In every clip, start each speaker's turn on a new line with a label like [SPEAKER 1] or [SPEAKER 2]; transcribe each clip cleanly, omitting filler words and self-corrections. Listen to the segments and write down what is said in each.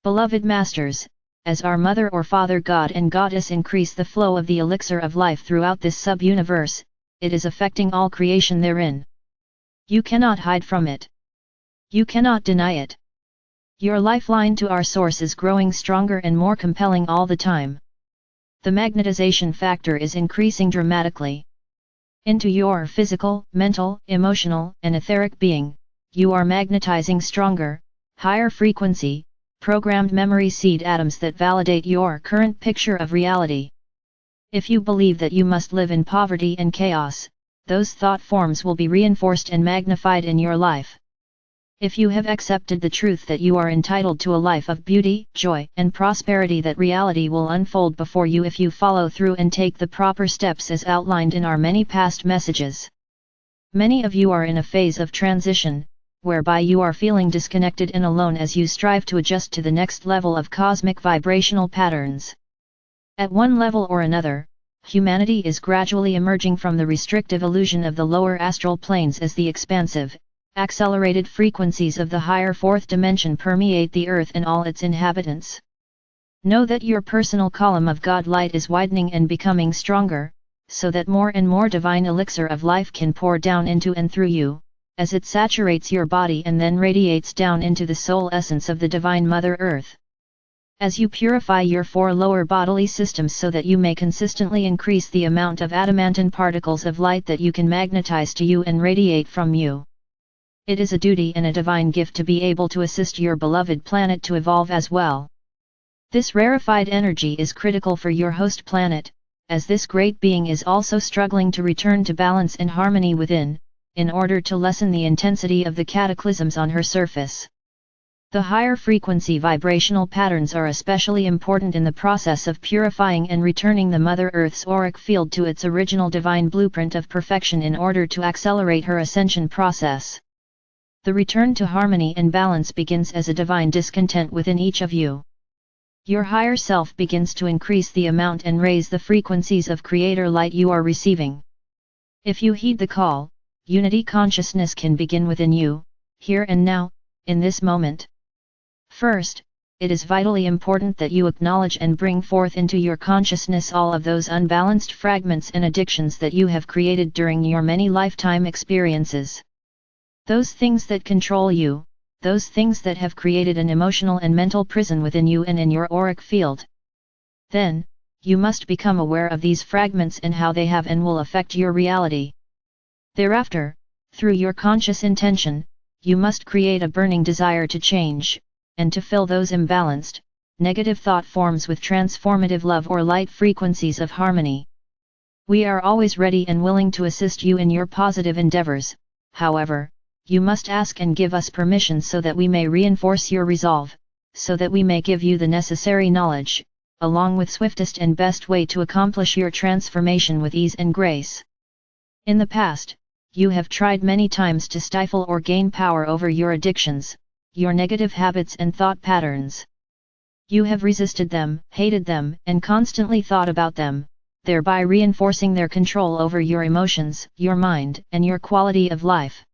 [SPEAKER 1] Beloved Masters, as our Mother or Father God and Goddess increase the flow of the elixir of life throughout this sub-universe, it is affecting all creation therein. You cannot hide from it. You cannot deny it. Your lifeline to our source is growing stronger and more compelling all the time. The magnetization factor is increasing dramatically. Into your physical, mental, emotional, and etheric being, you are magnetizing stronger, higher frequency, programmed memory seed atoms that validate your current picture of reality. If you believe that you must live in poverty and chaos, those thought forms will be reinforced and magnified in your life. If you have accepted the truth that you are entitled to a life of beauty, joy, and prosperity, that reality will unfold before you if you follow through and take the proper steps as outlined in our many past messages. Many of you are in a phase of transition, whereby you are feeling disconnected and alone as you strive to adjust to the next level of cosmic vibrational patterns. At one level or another, humanity is gradually emerging from the restrictive illusion of the lower astral planes as the expansive, accelerated frequencies of the higher fourth dimension permeate the earth and all its inhabitants. Know that your personal column of God light is widening and becoming stronger, so that more and more divine elixir of life can pour down into and through you, as it saturates your body and then radiates down into the soul essence of the Divine Mother Earth. As you purify your 4 lower bodily systems so that you may consistently increase the amount of adamantine particles of light that you can magnetize to you and radiate from you. It is a duty and a divine gift to be able to assist your beloved planet to evolve as well. This rarefied energy is critical for your host planet, as this great being is also struggling to return to balance and harmony within, in order to lessen the intensity of the cataclysms on her surface. The higher frequency vibrational patterns are especially important in the process of purifying and returning the Mother Earth's auric field to its original divine blueprint of perfection in order to accelerate her ascension process. The return to harmony and balance begins as a divine discontent within each of you. Your higher self begins to increase the amount and raise the frequencies of Creator light you are receiving. If you heed the call, unity consciousness can begin within you, here and now, in this moment. First, it is vitally important that you acknowledge and bring forth into your consciousness all of those unbalanced fragments and addictions that you have created during your many lifetime experiences. Those things that control you, those things that have created an emotional and mental prison within you and in your auric field. Then, you must become aware of these fragments and how they have and will affect your reality. Thereafter, through your conscious intention, you must create a burning desire to change, and to fill those imbalanced, negative thought forms with transformative love or light frequencies of harmony. We are always ready and willing to assist you in your positive endeavors, however, you must ask and give us permission so that we may reinforce your resolve, so that we may give you the necessary knowledge, along with swiftest and best way to accomplish your transformation with ease and grace. In the past, you have tried many times to stifle or gain power over your addictions, your negative habits and thought patterns. You have resisted them, hated them, and constantly thought about them, thereby reinforcing their control over your emotions, your mind, and your quality of life.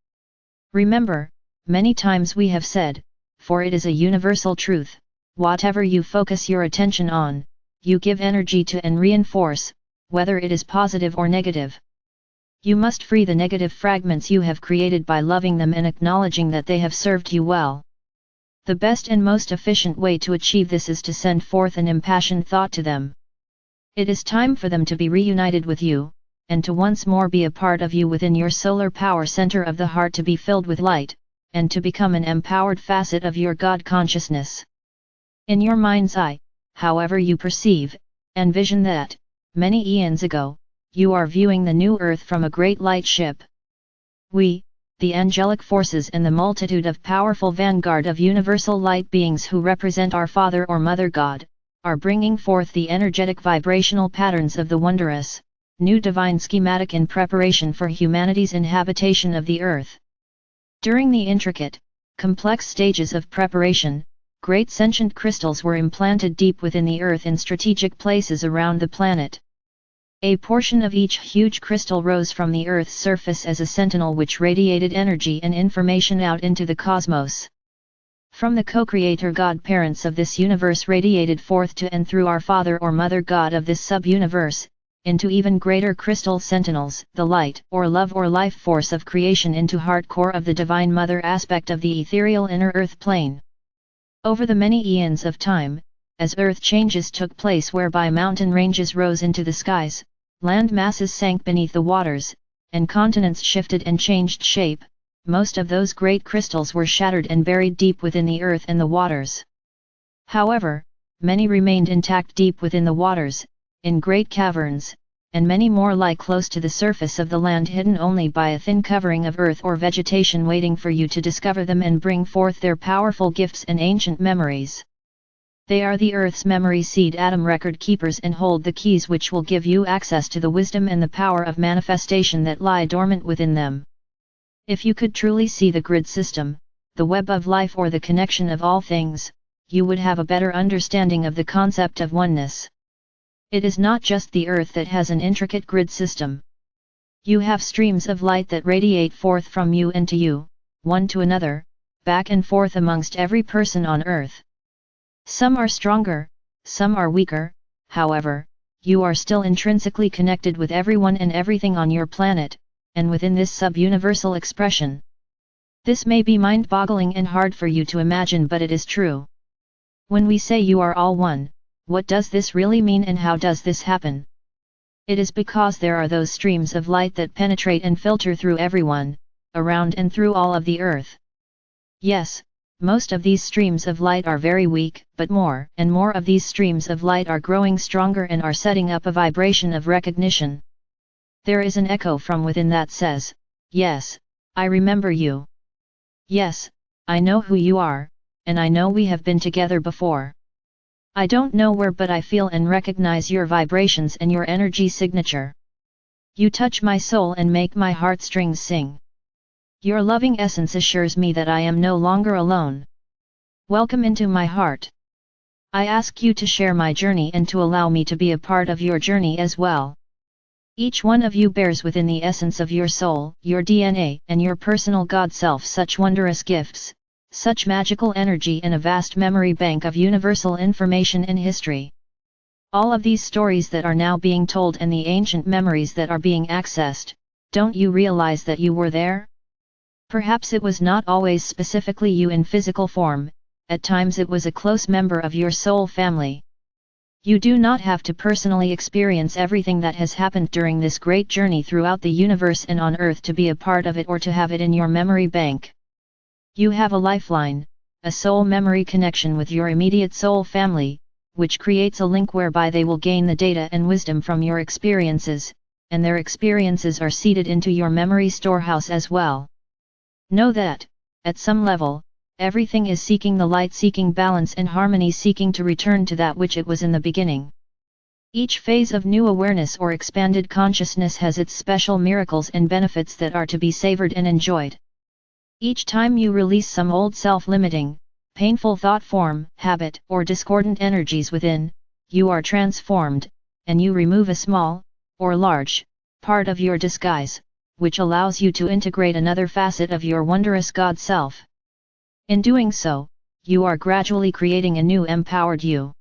[SPEAKER 1] Remember, many times we have said, for it is a universal truth, whatever you focus your attention on, you give energy to and reinforce, whether it is positive or negative. You must free the negative fragments you have created by loving them and acknowledging that they have served you well. The best and most efficient way to achieve this is to send forth an impassioned thought to them. It is time for them to be reunited with you, and to once more be a part of you within your solar power center of the heart, to be filled with light, and to become an empowered facet of your God consciousness. In your mind's eye, however you perceive, and vision that, many eons ago, you are viewing the new earth from a great light ship. We, the angelic forces and the multitude of powerful vanguard of universal light beings who represent our Father or Mother God, are bringing forth the energetic vibrational patterns of the wondrous, new divine schematic in preparation for humanity's inhabitation of the earth. During the intricate, complex stages of preparation, great sentient crystals were implanted deep within the earth in strategic places around the planet. A portion of each huge crystal rose from the earth's surface as a sentinel which radiated energy and information out into the cosmos. From the co-creator God-parents of this universe radiated forth to and through our Father or Mother God of this sub-universe, into even greater crystal sentinels, the light or love or life force of creation into heart core of the Divine Mother aspect of the ethereal inner earth plane. Over the many eons of time, as earth changes took place whereby mountain ranges rose into the skies, land masses sank beneath the waters, and continents shifted and changed shape, most of those great crystals were shattered and buried deep within the earth and the waters. However, many remained intact deep within the waters, in great caverns, and many more lie close to the surface of the land hidden only by a thin covering of earth or vegetation waiting for you to discover them and bring forth their powerful gifts and ancient memories. They are the earth's memory seed atom record keepers and hold the keys which will give you access to the wisdom and the power of manifestation that lie dormant within them. If you could truly see the grid system, the web of life or the connection of all things, you would have a better understanding of the concept of oneness. It is not just the earth that has an intricate grid system. You have streams of light that radiate forth from you and to you, one to another, back and forth amongst every person on earth. Some are stronger, some are weaker, however, you are still intrinsically connected with everyone and everything on your planet, and within this sub-universal expression. This may be mind-boggling and hard for you to imagine, but it is true. When we say you are all one, what does this really mean and how does this happen? It is because there are those streams of light that penetrate and filter through everyone, around and through all of the earth. Yes, most of these streams of light are very weak, but more and more of these streams of light are growing stronger and are setting up a vibration of recognition. There is an echo from within that says, "Yes, I remember you. Yes, I know who you are, and I know we have been together before. I don't know where, but I feel and recognize your vibrations and your energy signature. You touch my soul and make my heartstrings sing. Your loving essence assures me that I am no longer alone. Welcome into my heart. I ask you to share my journey and to allow me to be a part of your journey as well. Each one of you bears within the essence of your soul, your DNA, and your personal God self such wondrous gifts, such magical energy and a vast memory bank of universal information and history. All of these stories that are now being told and the ancient memories that are being accessed, don't you realize that you were there? Perhaps it was not always specifically you in physical form, at times it was a close member of your soul family. You do not have to personally experience everything that has happened during this great journey throughout the universe and on Earth to be a part of it or to have it in your memory bank. You have a lifeline, a soul memory connection with your immediate soul family, which creates a link whereby they will gain the data and wisdom from your experiences, and their experiences are seeded into your memory storehouse as well. Know that, at some level, everything is seeking the light, seeking balance and harmony, seeking to return to that which it was in the beginning. Each phase of new awareness or expanded consciousness has its special miracles and benefits that are to be savored and enjoyed. Each time you release some old self-limiting, painful thought form, habit, or discordant energies within, you are transformed, and you remove a small, or large, part of your disguise, which allows you to integrate another facet of your wondrous God self. In doing so, you are gradually creating a new empowered you.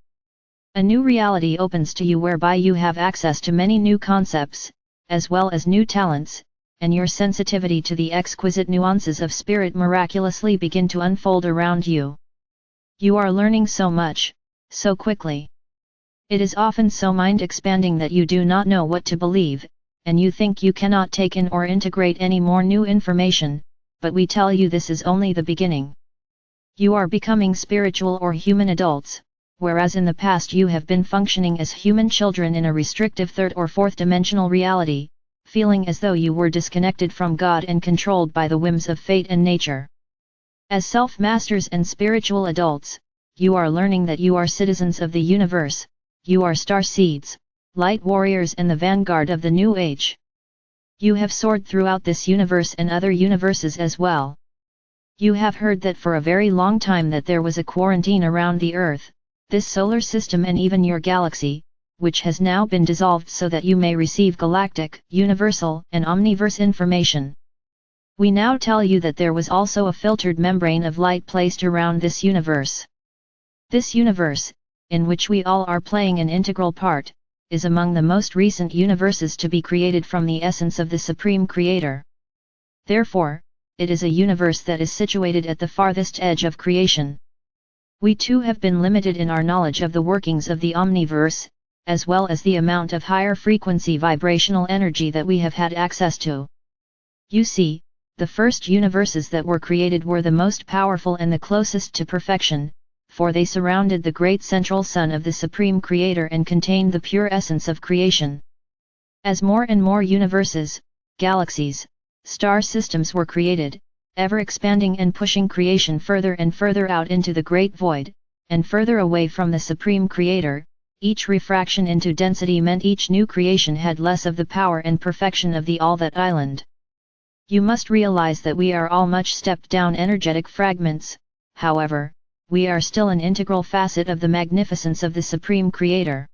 [SPEAKER 1] A new reality opens to you whereby you have access to many new concepts, as well as new talents, and your sensitivity to the exquisite nuances of spirit miraculously begin to unfold around you. You are learning so much, so quickly. It is often so mind-expanding that you do not know what to believe, and you think you cannot take in or integrate any more new information, but we tell you this is only the beginning. You are becoming spiritual or human adults, whereas in the past you have been functioning as human children in a restrictive third or fourth dimensional reality, feeling as though you were disconnected from God and controlled by the whims of fate and nature. As self-masters and spiritual adults, you are learning that you are citizens of the universe, you are star seeds, light warriors and the vanguard of the new age. You have soared throughout this universe and other universes as well. You have heard that for a very long time that there was a quarantine around the Earth, this solar system and even your galaxy, which has now been dissolved so that you may receive galactic, universal and omniverse information. We now tell you that there was also a filtered membrane of light placed around this universe. This universe, in which we all are playing an integral part, is among the most recent universes to be created from the essence of the Supreme Creator. Therefore, it is a universe that is situated at the farthest edge of creation. We too have been limited in our knowledge of the workings of the omniverse, as well as the amount of higher frequency vibrational energy that we have had access to. You see, the first universes that were created were the most powerful and the closest to perfection, for they surrounded the great central sun of the Supreme Creator and contained the pure essence of creation. As more and more universes, galaxies, star systems were created, ever expanding and pushing creation further and further out into the great void, and further away from the Supreme Creator, each refraction into density meant each new creation had less of the power and perfection of the all that island. You must realize that we are all much stepped down energetic fragments, however, we are still an integral facet of the magnificence of the Supreme Creator.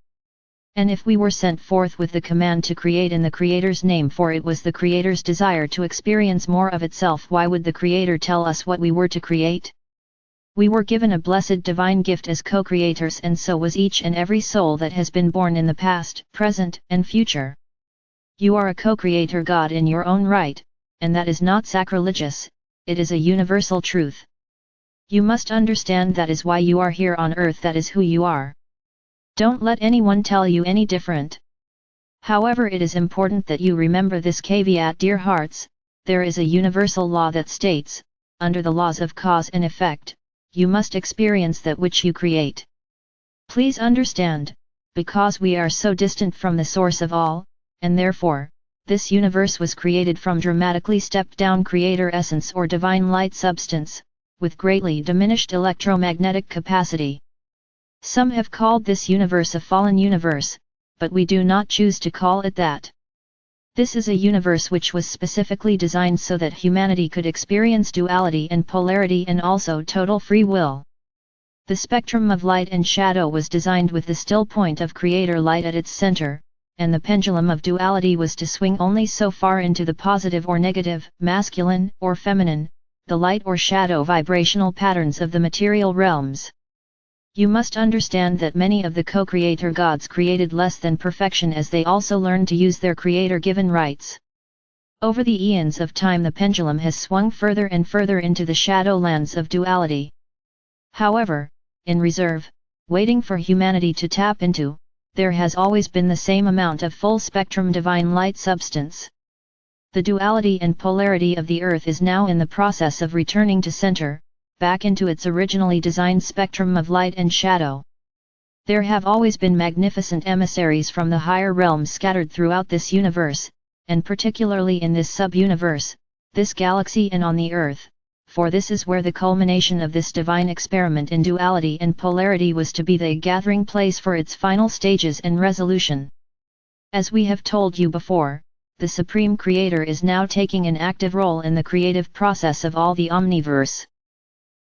[SPEAKER 1] And if we were sent forth with the command to create in the Creator's name, for it was the Creator's desire to experience more of itself, why would the Creator tell us what we were to create? We were given a blessed divine gift as co-creators, and so was each and every soul that has been born in the past, present, and future. You are a co-creator God in your own right, and that is not sacrilegious, it is a universal truth. You must understand that is why you are here on earth, that is who you are. Don't let anyone tell you any different. However, it is important that you remember this caveat, dear hearts: there is a universal law that states, under the laws of cause and effect, you must experience that which you create. Please understand, because we are so distant from the source of all, and therefore, this universe was created from dramatically stepped down creator essence or divine light substance, with greatly diminished electromagnetic capacity. Some have called this universe a fallen universe, but we do not choose to call it that. This is a universe which was specifically designed so that humanity could experience duality and polarity and also total free will. The spectrum of light and shadow was designed with the still point of creator light at its center, and the pendulum of duality was to swing only so far into the positive or negative, masculine or feminine, the light or shadow vibrational patterns of the material realms. You must understand that many of the co-creator gods created less than perfection as they also learned to use their creator-given rights. Over the eons of time, the pendulum has swung further and further into the shadow lands of duality. However, in reserve, waiting for humanity to tap into, there has always been the same amount of full-spectrum divine light substance. The duality and polarity of the earth is now in the process of returning to center, back into its originally designed spectrum of light and shadow. There have always been magnificent emissaries from the higher realms scattered throughout this universe, and particularly in this sub-universe, this galaxy and on the earth, for this is where the culmination of this divine experiment in duality and polarity was to be the gathering place for its final stages and resolution. As we have told you before, the Supreme Creator is now taking an active role in the creative process of all the omniverse.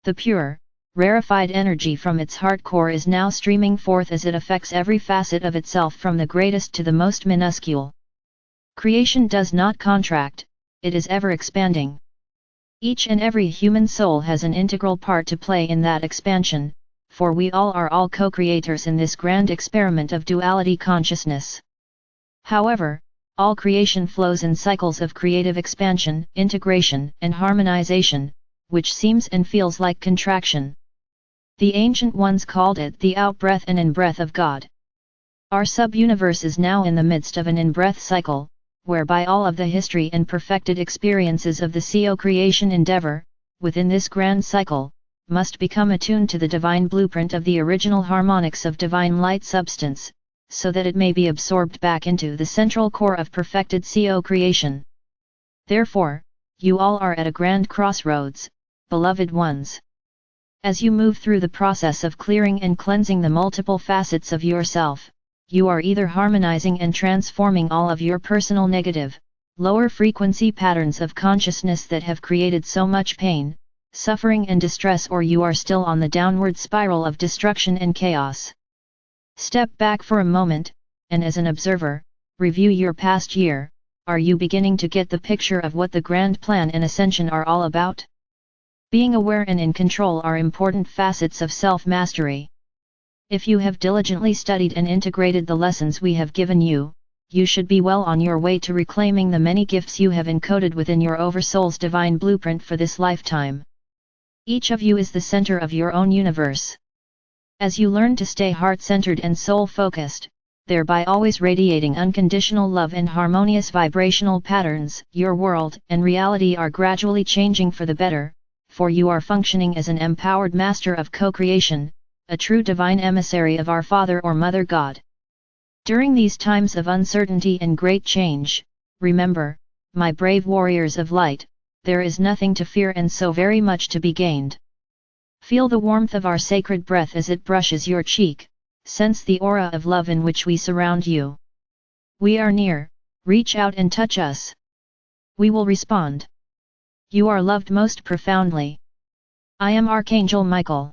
[SPEAKER 1] The pure, rarefied energy from its heart core is now streaming forth as it affects every facet of itself from the greatest to the most minuscule. Creation does not contract, it is ever expanding. Each and every human soul has an integral part to play in that expansion, for we all are all co-creators in this grand experiment of duality consciousness. However, all creation flows in cycles of creative expansion, integration, and harmonization, which seems and feels like contraction. The ancient ones called it the out-breath and in-breath of God. Our sub-universe is now in the midst of an in-breath cycle, whereby all of the history and perfected experiences of the co-creation endeavor, within this grand cycle, must become attuned to the divine blueprint of the original harmonics of divine light substance, so that it may be absorbed back into the central core of perfected co-creation. Therefore, you all are at a grand crossroads, beloved ones. As you move through the process of clearing and cleansing the multiple facets of yourself, you are either harmonizing and transforming all of your personal negative, lower frequency patterns of consciousness that have created so much pain, suffering and distress, or you are still on the downward spiral of destruction and chaos. Step back for a moment, and as an observer, review your past year, Are you beginning to get the picture of what the grand plan and ascension are all about? Being aware and in control are important facets of self-mastery. If you have diligently studied and integrated the lessons we have given you, you should be well on your way to reclaiming the many gifts you have encoded within your Oversoul's divine blueprint for this lifetime. Each of you is the center of your own universe. As you learn to stay heart-centered and soul-focused, thereby always radiating unconditional love and harmonious vibrational patterns, your world and reality are gradually changing for the better, for you are functioning as an empowered master of co-creation, a true divine emissary of our Father or Mother God. During these times of uncertainty and great change, remember, my brave warriors of light, there is nothing to fear and so very much to be gained. Feel the warmth of our sacred breath as it brushes your cheek. Sense the aura of love in which we surround you. We are near, reach out and touch us. We will respond. You are loved most profoundly. I am Archangel Michael.